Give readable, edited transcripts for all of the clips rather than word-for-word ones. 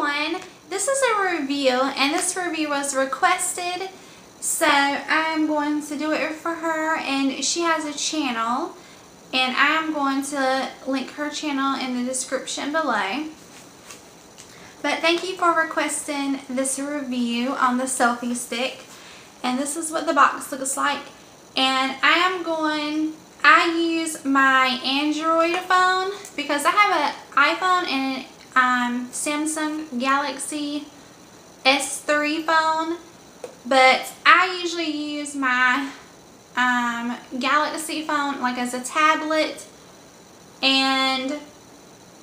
everyone, this is a review, and this review was requested, so I'm going to do it for her. And she has a channel, and I'm going to link her channel in the description below. But thank you for requesting this review on the Selfie stick, and this is what the box looks like. And I use my Android phone because I have an iPhone and Samsung Galaxy S3 phone, but I usually use my Galaxy phone like as a tablet, and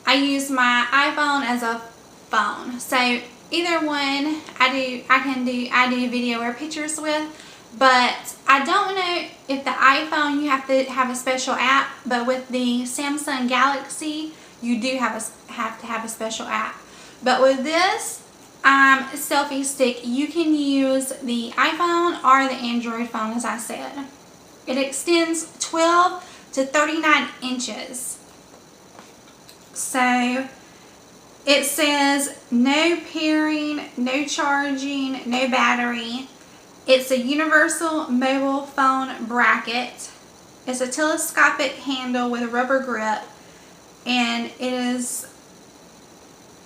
I use my iPhone as a phone. So either one I do video or pictures with, but I don't know if the iPhone you have to have a special app, but with the Samsung Galaxy you do have to have a special app. But with this selfie stick, you can use the iPhone or the Android phone, as I said. It extends 12 to 39 inches. So it says no pairing, no charging, no battery. It's a universal mobile phone bracket. It's a telescopic handle with a rubber grip, and it is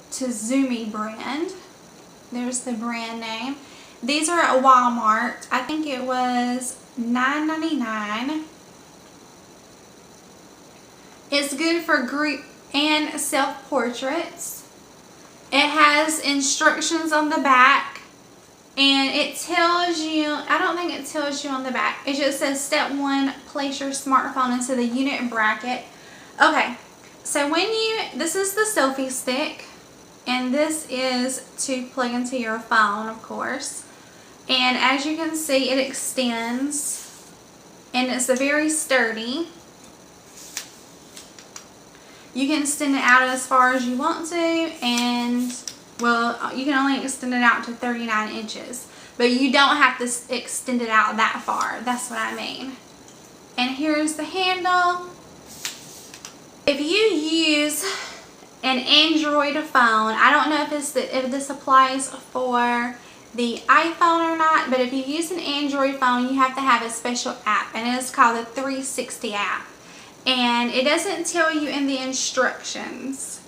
Tizumi brand. There's the brand name. These are at Walmart. I think it was $9.99. It's good for group and self-portraits. It has instructions on the back, and it tells you, I don't think it tells you on the back. It just says step 1, place your smartphone into the unit bracket. Okay, so this is the selfie stick, and this is to plug into your phone, of course. And as you can see, it extends, and it's very sturdy. You can extend it out as far as you want to, and well, you can only extend it out to 39 inches, but you don't have to extend it out that far. That's what I mean. And here's the handle. If you use an Android phone, I don't know if this applies for the iPhone or not, but if you use an Android phone, you have to have a special app, and it's called the 360 app. And it doesn't tell you in the instructions.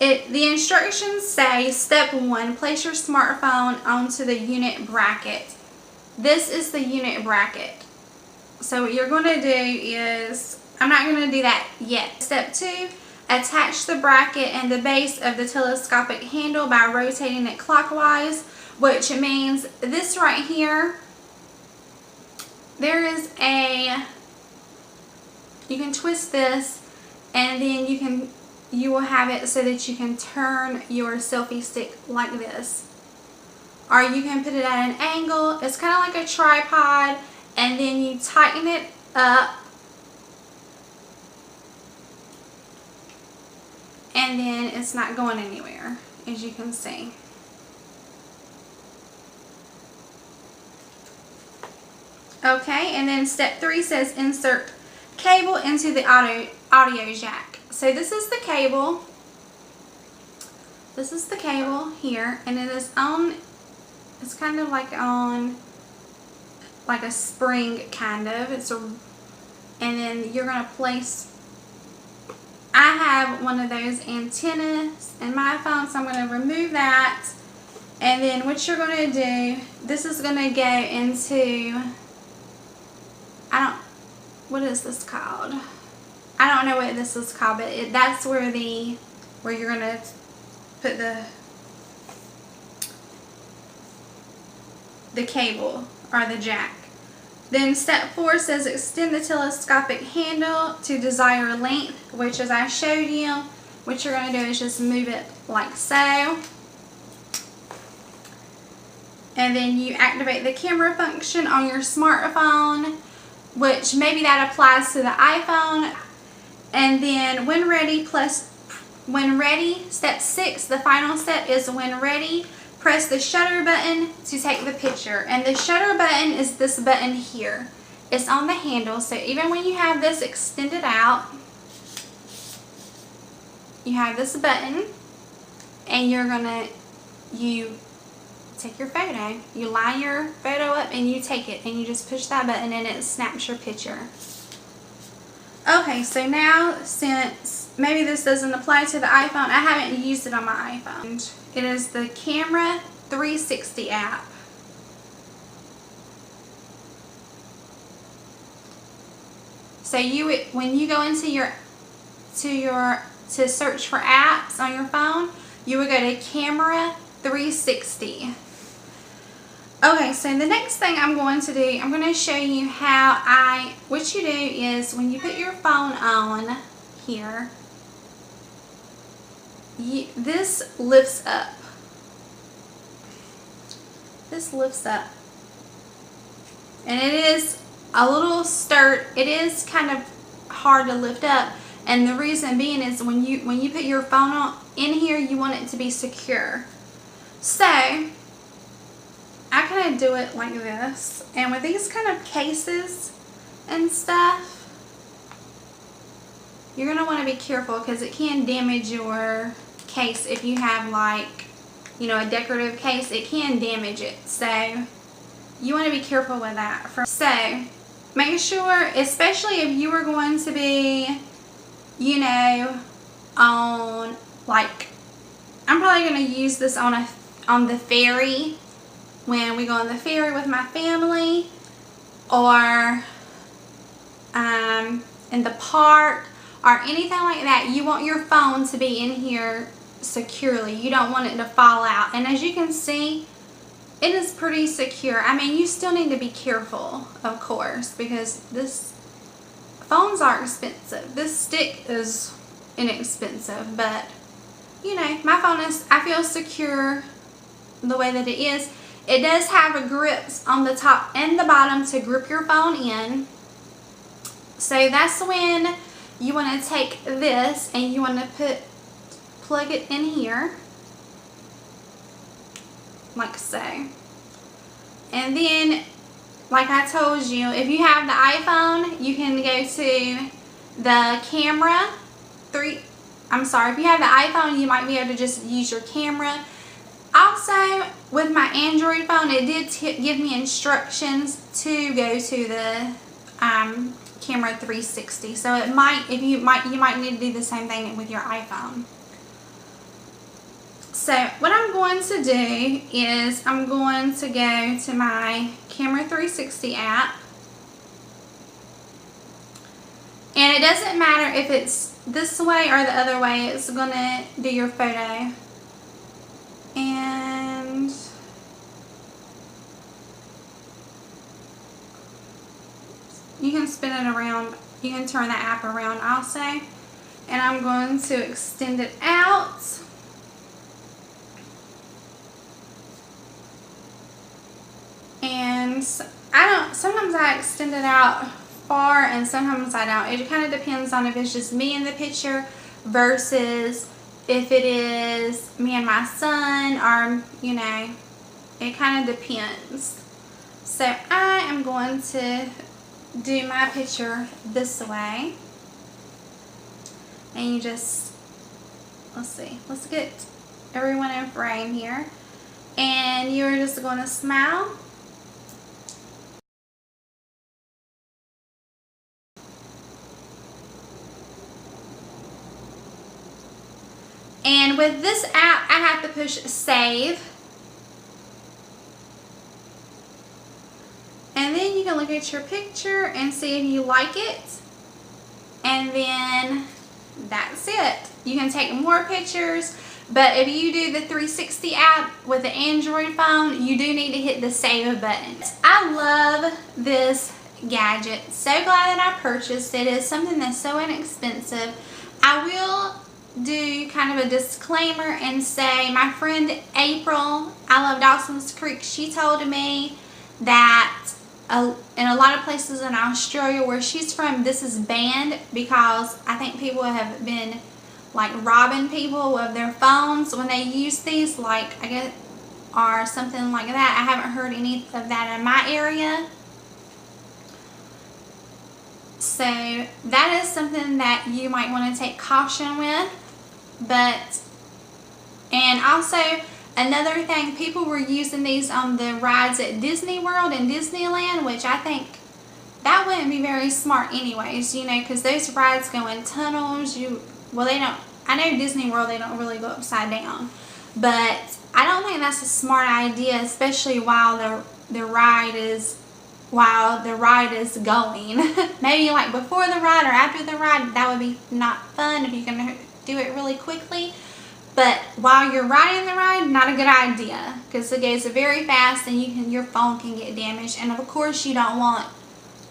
The instructions say step 1, place your smartphone onto the unit bracket. This is the unit bracket. So what you're going to do is, I'm not going to do that yet. Step 2, attach the bracket and the base of the telescopic handle by rotating it clockwise, which means this right here, you can twist this, and then you will have it so that you can turn your selfie stick like this, or you can put it at an angle. It's kind of like a tripod, and then you tighten it up, and then it's not going anywhere, as you can see. Okay, and then step 3 says insert cable into the audio jack. So this is the cable. This is the cable here, and it is on, it's kind of like on like a spring kind of. And then you're going to place, I have one of those antennas in my phone, so I'm going to remove that. And then what you're going to do, this is going to go into, what is this called? I don't know what this is called, but that's where you're going to put the cable or the jack. Then step 4 says extend the telescopic handle to desired length, which, as I showed you, what you're going to do is just move it like so. And then you activate the camera function on your smartphone, which maybe that applies to the iPhone. And then when ready, step 6, the final step is when ready, press the shutter button to take the picture. And the shutter button is this button here. It's on the handle, so even when you have this extended out, you have this button, and you're going to you take your photo. You line your photo up and you take it, and you just push that button and it snaps your picture. Okay, so now, since maybe this doesn't apply to the iPhone, I haven't used it on my iPhone. It is the Camera 360 app. So when you go into to search for apps on your phone, you would go to Camera 360. Okay, so the next thing I'm going to do, I'm going to show you what you do is when you put your phone on here, this lifts up. This lifts up. And it is a little it is kind of hard to lift up. And the reason being is when you put your phone on in here, you want it to be secure. So I kind of do it like this. And with these kind of cases and stuff, you're going to want to be careful because it can damage your case. If you have like, you know, a decorative case, it can damage it. So you want to be careful with that. So make sure, especially if you are going to be, you know, on like, I'm probably going to use this on the ferry, when we go on the ferry with my family, or in the park or anything like that. You want your phone to be in here securely. You don't want it to fall out. And as you can see, it is pretty secure. I mean, you still need to be careful, of course, because phones are expensive. This stick is inexpensive, but you know, my phone I feel secure the way that it is. It does have a grips on the top and the bottom to grip your phone in. So that's when you want to take this and you want to plug it in here, like so. And then, like I told you, if you have the iPhone, you can go to the camera. If you have the iPhone, you might be able to just use your camera. Also, with my Android phone, it did give me instructions to go to the Camera 360. So it might, you might need to do the same thing with your iPhone. So what I'm going to do is I'm going to go to my Camera 360 app. And it doesn't matter if it's this way or the other way, it's going to do your photo. And you can spin it around, you can turn the app around also. And I'm going to extend it out. And sometimes I extend it out far and sometimes I don't. It kind of depends on if it's just me in the picture versus if it is me and my son, or, you know, it kind of depends. So I am going to do my picture this way. And you just, let's get everyone in frame here. And you're just going to smile. And with this app, I have to push save. And then you can look at your picture and see if you like it. And then that's it. You can take more pictures, but if you do the 360 app with the Android phone, you do need to hit the save button. I love this gadget. So glad that I purchased it. It's something that's so inexpensive. I will do kind of a disclaimer and say my friend April, I Love Dawson's Creek, she told me that in a lot of places in Australia where she's from, this is banned because I think people have been like robbing people of their phones when they use these, like, I guess, or something like that. I haven't heard any of that in my area. So that is something that you might want to take caution with. And also, Another thing, people were using these on the rides at Disney World and Disneyland, which I think that wouldn't be very smart anyways, you know, because those rides go in tunnels. Well, they don't, I know Disney World, they don't really go upside down, but I don't think that's a smart idea, especially while the ride is going. Maybe like before the ride or after the ride, that would be not fun if you're going to do it really quickly. But while you're riding the ride, not a good idea, because it goes very fast and your phone can get damaged, and of course you don't want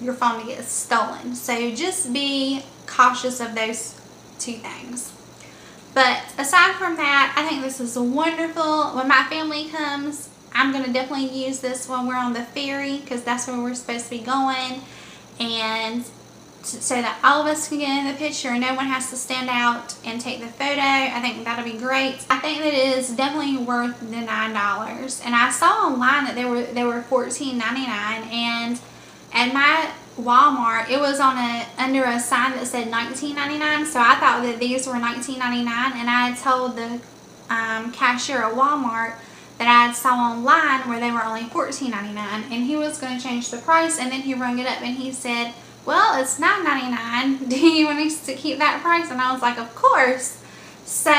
your phone to get stolen. So just be cautious of those two things. But aside from that, I think this is wonderful. When my family comes, I'm going to definitely use this when we're on the ferry, because that's where we're supposed to be going, and so that all of us can get in the picture and no one has to stand out and take the photo. I think that'll be great. I think that it is definitely worth the $9. And I saw online that they were $14.99, and at my Walmart it was under a sign that said $19.99, so I thought that these were $19.99, and I had told the cashier at Walmart that I had saw online where they were only $14.99, and he was going to change the price, and then he rung it up and he said, well, it's $9.99. Do you want us to keep that price? And I was like, of course. So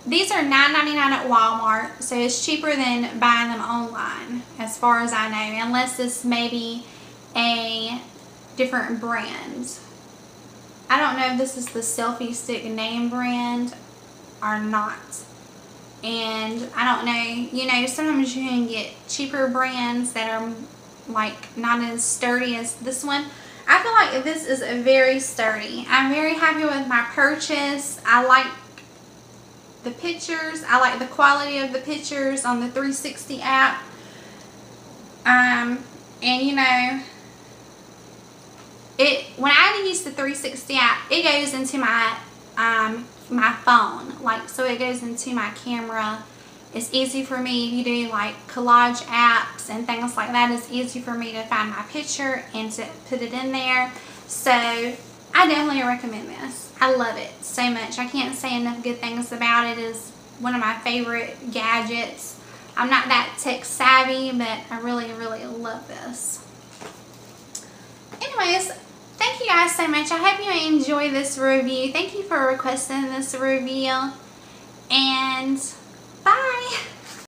these are $9.99 at Walmart, so it's cheaper than buying them online, as far as I know, unless it's maybe a different brand. I don't know if this is the Selfie Stick name brand or not. And I don't know, you know, sometimes you can get cheaper brands that are like not as sturdy as this one. I feel like this is very sturdy. I'm very happy with my purchase. I like the pictures. I like the quality of the pictures on the 360 app. And you know, when I use the 360 app, it goes into my my phone, like, so it goes into my camera. It's easy for me, if you do like collage apps and things like that, it's easy for me to find my picture and to put it in there. So I definitely recommend this. I love it so much. I can't say enough good things about it. It's one of my favorite gadgets. I'm not that tech savvy, but I really, really love this. Anyways, thank you guys so much. I hope you enjoy this review. Thank you for requesting this review. And bye.